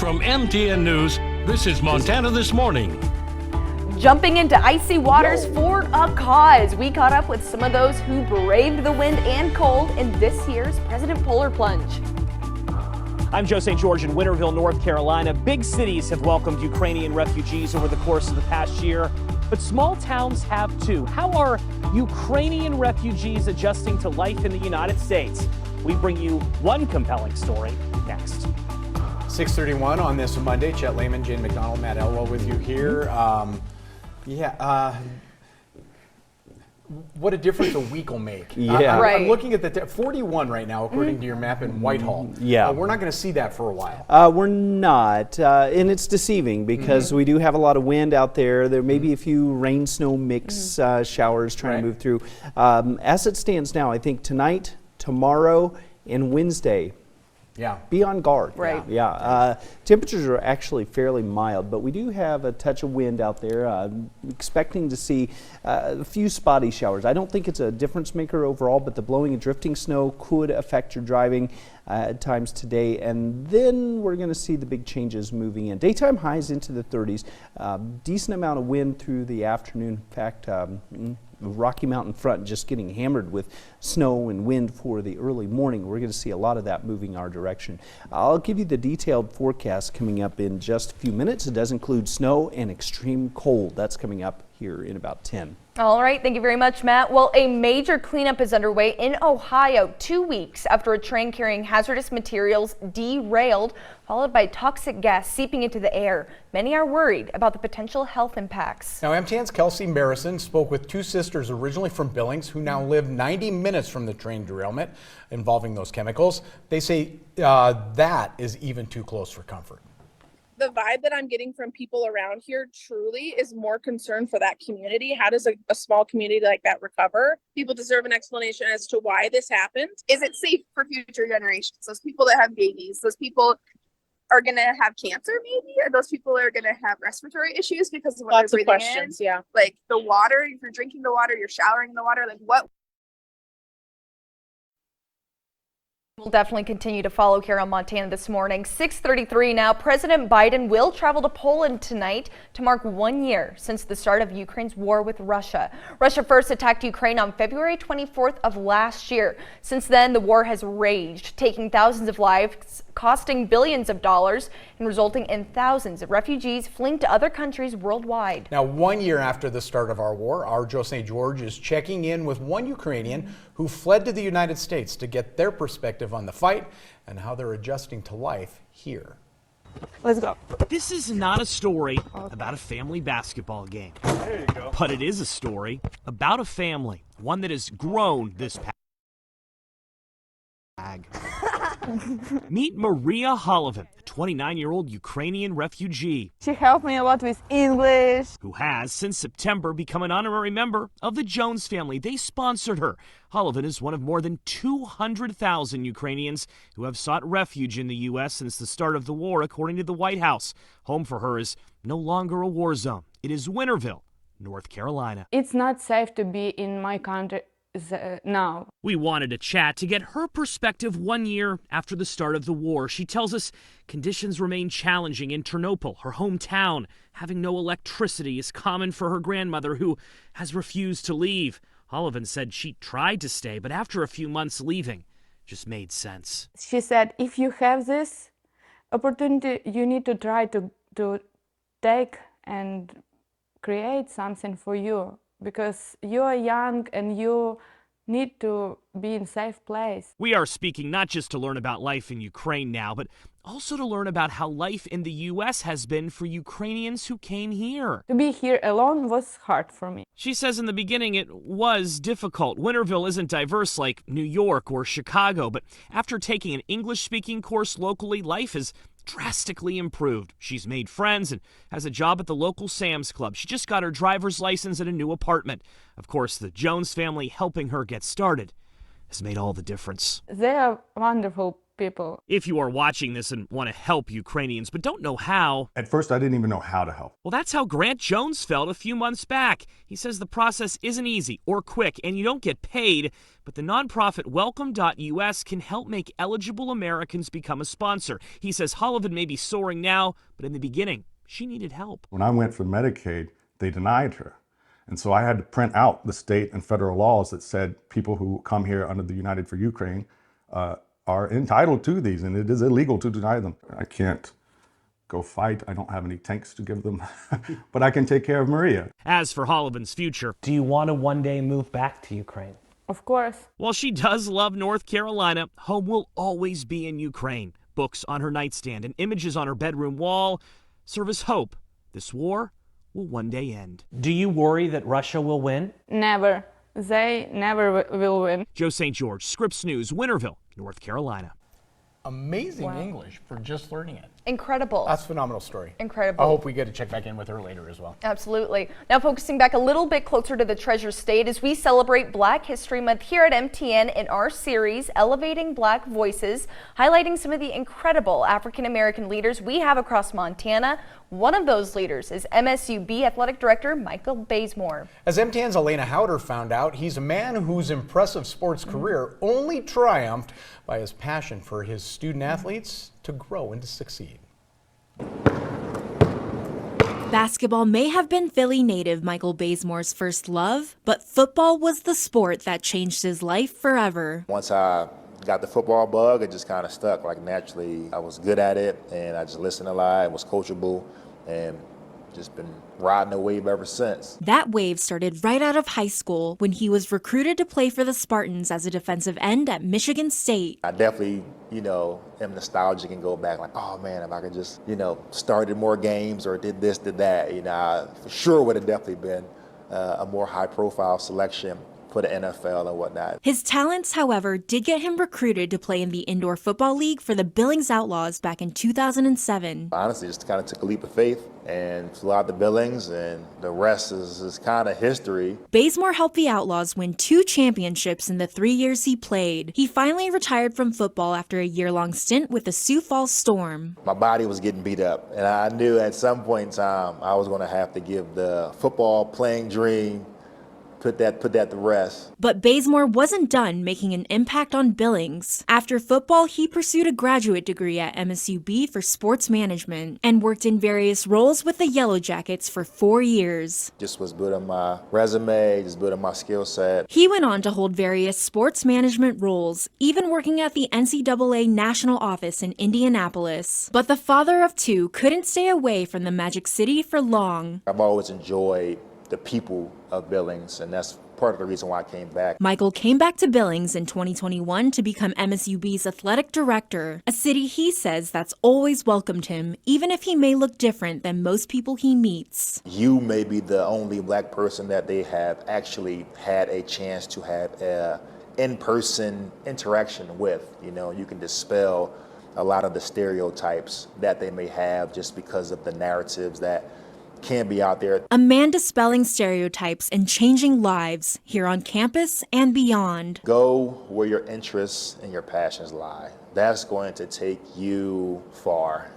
From MTN News, this is Montana This Morning. Jumping into icy waters for a cause. We caught up with some of those who braved the wind and cold in this year's President Polar Plunge. I'm Joe St. George in Winterville, North Carolina. Big cities have welcomed Ukrainian refugees over the course of the past year, but small towns have too. How are Ukrainian refugees adjusting to life in the United States? We bring you one compelling story next. 6:31 on this Monday. Chet Lehman, Jane McDonald, Matt Elwell with you here. What a difference a week will make. I'm looking at the 41 right now, according to your map in Whitehall. We're not going to see that for a while. We're not, and it's deceiving because we do have a lot of wind out there. There may be a few rain-snow mix showers trying to move through. As it stands now, I think tonight, tomorrow, and Wednesday, be on guard. Temperatures are actually fairly mild, but we do have a touch of wind out there. Expecting to see a few spotty showers. I don't think it's a difference maker overall, but the blowing and drifting snow could affect your driving at times today, and then we're going to see the big changes moving in. Daytime highs into the 30s. Decent amount of wind through the afternoon. In fact, Rocky Mountain front just getting hammered with snow and wind for the early morning. We're going to see a lot of that moving our direction. I'll give you the detailed forecast coming up in just a few minutes. It does include snow and extreme cold. That's coming up here in about 10. All right, thank you very much, Matt. Well, a major cleanup is underway in Ohio 2 weeks after a train carrying hazardous materials derailed, followed by toxic gas seeping into the air. Many are worried about the potential health impacts. Now, MTN's Kelsey Marison spoke with two sisters originally from Billings who now live 90 minutes from the train derailment involving those chemicals. They say that is even too close for comfort. The vibe that I'm getting from people around here truly is more concern for that community. How does a small community like that recover? People deserve an explanation as to why this happened. Is it safe for future generations? Those people that have babies, those people are going to have cancer maybe, or those people are going to have respiratory issues because of what Lots they're of breathing questions, in. Like the water, if you're drinking the water, you're showering in the water, like what? We'll definitely continue to follow here on Montana This Morning. 6:33 now. President Biden will travel to Poland tonight to mark 1 year since the start of Ukraine's war with Russia. Russia first attacked Ukraine on February 24th of last year. Since then, the war has raged, taking thousands of lives, costing billions of dollars, and resulting in thousands of refugees fleeing to other countries worldwide. Now, 1 year after the start of our war, our Joe St. George is checking in with one Ukrainian who fled to the United States to get their perspective on the fight and how they're adjusting to life here. Let's go. This is not a story about a family basketball game. There you go. But it is a story about a family, one that has grown this past. Meet Maria Holovan, a 29-year-old Ukrainian refugee. She helped me a lot with English. Who has, since September, become an honorary member of the Jones family. They sponsored her. Holovan is one of more than 200,000 Ukrainians who have sought refuge in the U.S. since the start of the war, according to the White House. Home for her is no longer a war zone. It is Winterville, North Carolina. It's not safe to be in my country now. We wanted to chat to get her perspective 1 year after the start of the war. She tells us conditions remain challenging in Ternopil, her hometown. Having no electricity is common for her grandmother, who has refused to leave. Holovan said she tried to stay, but after a few months leaving, just made sense. She said, if you have this opportunity, you need to try to take and create something for you. Because you are young and you need to be in a safe place. We are speaking not just to learn about life in Ukraine now, but also to learn about how life in the U.S. has been for Ukrainians who came here. To be here alone was hard for me. She says in the beginning it was difficult. Winterville isn't diverse like New York or Chicago, but after taking an English-speaking course locally, life has drastically improved. She's made friends and has a job at the local Sam's Club. She just got her driver's license at a new apartment. Of course, the Jones family helping her get started has made all the difference. They are wonderful people. If you are watching this and want to help Ukrainians but don't know how, At first, I didn't even know how to help. well, that's how Grant Jones felt a few months back. He says the process isn't easy or quick and you don't get paid, but the nonprofit Welcome.us can help make eligible Americans become a sponsor. He says Hollivan may be soaring now, but in the beginning, she needed help. When I went for Medicaid, they denied her. And so I had to print out the state and federal laws that said people who come here under the United for Ukraine are entitled to these, and it is illegal to deny them. I can't go fight. I don't have any tanks to give them, but I can take care of Maria. As for Hollivan's future, Do you want to one day move back to Ukraine? Of course. while she does love North Carolina, home will always be in Ukraine. Books on her nightstand and images on her bedroom wall serve as hope this war will one day end. Do you worry that Russia will win? Never. They never will win. Joe St. George, Scripps News, Winterville, North Carolina. Amazing English for just learning it. Incredible. That's a phenomenal story. Incredible. I hope we get to check back in with her later as well. Absolutely. Now focusing back a little bit closer to the Treasure State as we celebrate Black History Month here at MTN in our series, Elevating Black Voices, highlighting some of the incredible African American leaders we have across Montana. One of those leaders is MSUB Athletic Director Michael Bazemore. As MTN's Elena Howder found out, he's a man whose impressive sports career only triumphed by his passion for his student athletes to grow and to succeed. Basketball may have been Philly native Michael Bazemore's first love, but football was the sport that changed his life forever. Once I got the football bug, it just kind of stuck. Like naturally, I was good at it, and I just listened a lot, was coachable, and just been riding the wave ever since. That wave started right out of high school when he was recruited to play for the Spartans as a defensive end at Michigan State. I definitely, am nostalgic and go back like, oh man, if I could just, started more games or did this, did that, I for sure would have definitely been a more high-profile selection for the NFL and whatnot. His talents, however, did get him recruited to play in the Indoor Football League for the Billings Outlaws back in 2007. Honestly, just kind of took a leap of faith and flew out to Billings, and the rest is kind of history. Bazemore helped the Outlaws win 2 championships in the 3 years he played. He finally retired from football after a year-long stint with the Sioux Falls Storm. My body was getting beat up, and I knew at some point in time I was going to have to give the football playing dream, put that to rest. But Bazemore wasn't done making an impact on Billings. After football, he pursued a graduate degree at MSUB for sports management and worked in various roles with the Yellow Jackets for 4 years. Just was building my resume, just building my skill set. He went on to hold various sports management roles, even working at the NCAA National Office in Indianapolis. But the father of 2 couldn't stay away from the Magic City for long. I've always enjoyed the people of Billings, and that's part of the reason why I came back. Michael came back to Billings in 2021 to become MSUB's athletic director, a city he says that's always welcomed him, even if he may look different than most people he meets. You may be the only black person that they have actually had a chance to have an in-person interaction with. You can dispel a lot of the stereotypes that they may have just because of the narratives that can be out there. A man dispelling stereotypes and changing lives here on campus and beyond. Go where your interests and your passions lie. That's going to take you far.